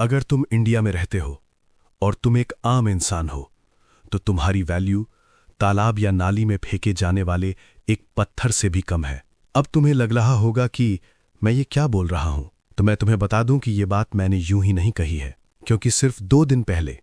अगर तुम इंडिया में रहते हो और तुम एक आम इंसान हो तो तुम्हारी वैल्यू तालाब या नाली में फेंके जाने वाले एक पत्थर से भी कम है। अब तुम्हें लग रहा होगा कि मैं ये क्या बोल रहा हूं, तो मैं तुम्हें बता दूं कि ये बात मैंने यूं ही नहीं कही है, क्योंकि सिर्फ 2 दिन पहले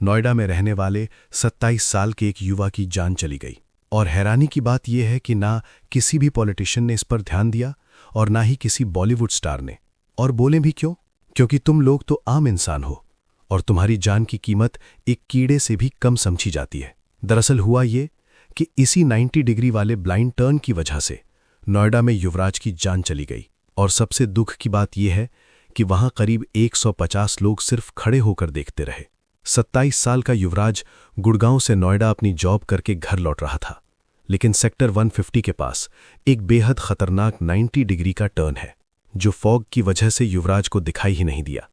नोएडा में रहने वाले 27 साल के एक युवा की जान चली गई। और हैरानी की बात यह है कि ना किसी भी पॉलिटिशियन ने इस पर ध्यान दिया और ना ही किसी बॉलीवुड स्टार ने। और बोले भी क्यों? क्योंकि तुम लोग तो आम इंसान हो और तुम्हारी जान की कीमत एक कीड़े से भी कम समझी जाती है। दरअसल हुआ ये कि इसी 90 डिग्री वाले ब्लाइंड टर्न की वजह से नोएडा में युवराज की जान चली गई। और सबसे दुख की बात यह है कि वहां करीब 150 लोग सिर्फ खड़े होकर देखते रहे। 27 साल का युवराज गुड़गांव से नोएडा अपनी जॉब करके घर लौट रहा था, लेकिन सेक्टर 150 के पास एक बेहद खतरनाक 90 डिग्री का टर्न है जो फॉग की वजह से युवराज को दिखाई ही नहीं दिया।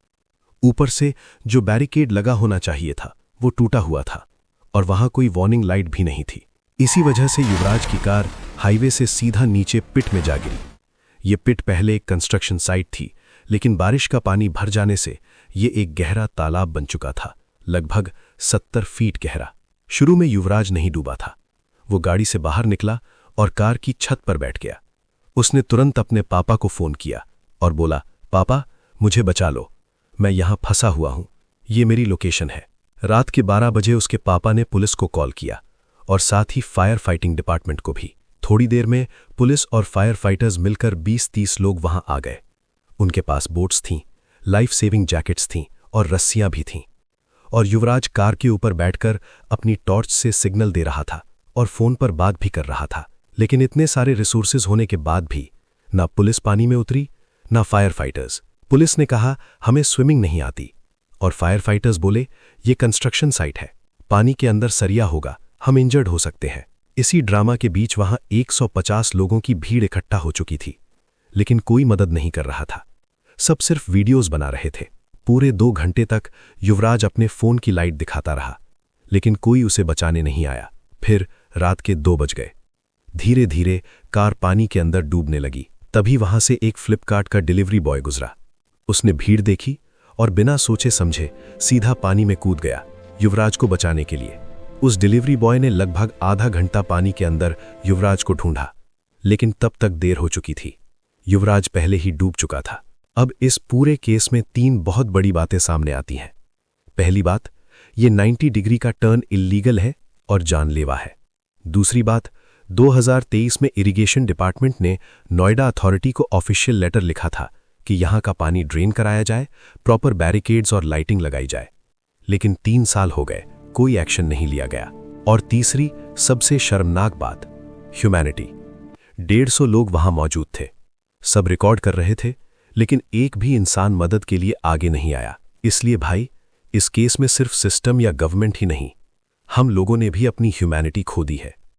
ऊपर से जो बैरिकेड लगा होना चाहिए था वो टूटा हुआ था और वहां कोई वार्निंग लाइट भी नहीं थी। इसी वजह से युवराज की कार हाईवे से सीधा नीचे पिट में जा गिरी। ये पिट पहले एक कंस्ट्रक्शन साइट थी, लेकिन बारिश का पानी भर जाने से ये एक गहरा तालाब बन चुका था, लगभग 70 फीट गहरा। शुरू में युवराज नहीं डूबा था। वो गाड़ी से बाहर निकला और कार की छत पर बैठ गया। उसने तुरंत अपने पापा को फोन किया और बोला, पापा मुझे बचा लो, मैं यहां फंसा हुआ हूं, ये मेरी लोकेशन है। रात के 12 बजे उसके पापा ने पुलिस को कॉल किया और साथ ही फायर फाइटिंग डिपार्टमेंट को भी। थोड़ी देर में पुलिस और फायर फाइटर्स मिलकर 20-30 लोग वहां आ गए। उनके पास बोट्स थीं, लाइफ सेविंग जैकेट्स थीं और रस्सियां भी थीं। और युवराज कार के ऊपर बैठकर अपनी टॉर्च से सिग्नल दे रहा था और फोन पर बात भी कर रहा था। लेकिन इतने सारे रिसोर्सेज होने के बाद भी ना पुलिस पानी में उतरी ना फायर फाइटर्स। पुलिस ने कहा हमें स्विमिंग नहीं आती और फायर फाइटर्स बोले ये कंस्ट्रक्शन साइट है, पानी के अंदर सरिया होगा, हम इंजर्ड हो सकते हैं। इसी ड्रामा के बीच वहां 150 लोगों की भीड़ इकट्ठा हो चुकी थी, लेकिन कोई मदद नहीं कर रहा था। सब सिर्फ वीडियोज बना रहे थे। पूरे 2 घंटे तक युवराज अपने फोन की लाइट दिखाता रहा, लेकिन कोई उसे बचाने नहीं आया। फिर रात के 2 बज गए। धीरे धीरे कार पानी के अंदर डूबने लगी। तभी वहां से एक फ्लिपकार्ट का डिलीवरी बॉय गुजरा। उसने भीड़ देखी और बिना सोचे समझे सीधा पानी में कूद गया युवराज को बचाने के लिए। उस डिलीवरी बॉय ने लगभग आधा घंटा पानी के अंदर युवराज को ढूंढा, लेकिन तब तक देर हो चुकी थी। युवराज पहले ही डूब चुका था। अब इस पूरे केस में 3 बहुत बड़ी बातें सामने आती हैं। पहली बात, ये 90 डिग्री का टर्न इल्लीगल है और जानलेवा है। दूसरी बात, 2023 में इरिगेशन डिपार्टमेंट ने नोएडा अथॉरिटी को ऑफिशियल लेटर लिखा था कि यहां का पानी ड्रेन कराया जाए, प्रॉपर बैरिकेड्स और लाइटिंग लगाई जाए, लेकिन 3 साल हो गए, कोई एक्शन नहीं लिया गया। और तीसरी सबसे शर्मनाक बात, ह्यूमैनिटी। 150 लोग वहां मौजूद थे, सब रिकॉर्ड कर रहे थे, लेकिन एक भी इंसान मदद के लिए आगे नहीं आया। इसलिए भाई, इस केस में सिर्फ सिस्टम या गवर्नमेंट ही नहीं, हम लोगों ने भी अपनी ह्यूमैनिटी खो दी है।